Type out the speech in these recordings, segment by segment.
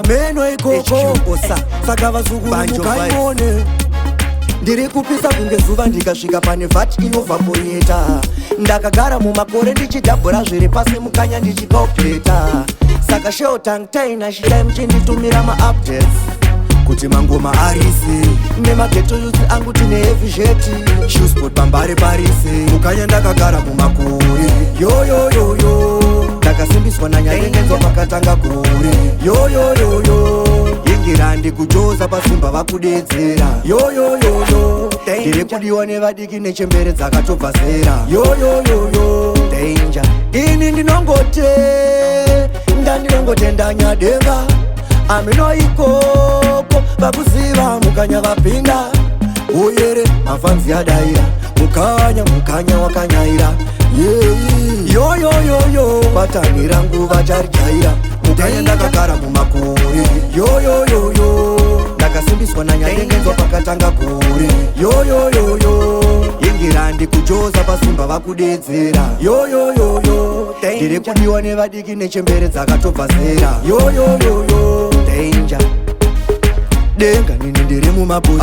meno ikoko saka vazukuru mukaimone ndiri kupisa kunge zuva ndikasvika pane vat inovhaporeta ndakagara mumakore ndichidhabhura zviri pasi mukanya ndichicalculata saka show tangtaina shidai muchinditumira maupdates kuti mangoma arise nemageto yusi angu tine evisheti shoesport pambare parise mukanya ndakagara mumakore yoyoyoyo ndakasimbiswa nanyayengenzwa pakatanga kure yoyoyoyo ingirandi kujoza pasimba vakudedzera yoyoyoyo ndiri kudiwa nevadiki nechembere dzakatobva zera yoyoyoyo danger ini ndinongotenda nyadenga amino ikoko vakuziva mukanya vapinda uyere mafanzi adaira mukanya wakanyaira yoyoyoyo patanira nguva charijaira mukanya ndakagara mumakore yoyoyoyo ndakasimbiswa nanyayengenzwa pakatanga kure yoyoyoyo ingirandi kujoza pasimba vakudedzera yoyoyoyo ndiri kudiwa nevadiki nechembere dzakatobva zera yoyoyoyo danger denga ini ndiri mumaburi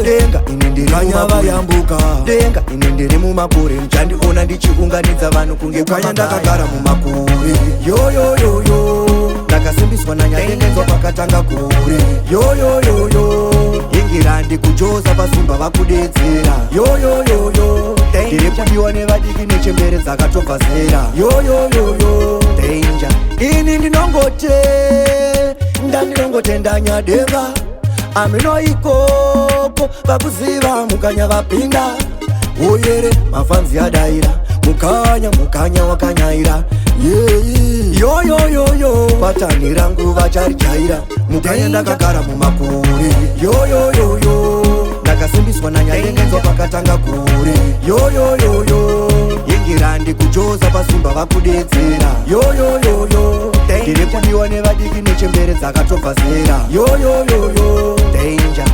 denga ini ndiri mumavayambuka denga ini ndiri mumakore muchandiona ndichiunganidza vanhu kunge kanya ndakagara mumakore yoyoyoyo ndakasimbiswa nanyayengenzwa pakatanga kure yoyoyoyo ingirandi kujoza pasimba vakudedzera yoyoyoyo ndiri kudiwa nevadiki nechembere dzakatobva zera yoyoyoyo danger ini ndinongotenda nyadenga amino ikoko vakuziva mukanya vapinda uyere mafanzi adaira mukanya wakanyaira yoyoyoyo patanira nguva charijaira mukanya ndakagara mumakore yoyoyoyo ndakasimbiswa nanyayengenzwa pakatanga kure yoyoyoyo ingirandi kujoza pasimba vakudedzera yoyoyoyo ndiri kudiwa nevadiki nechembere dzakatobva zera yoyoyoyo danger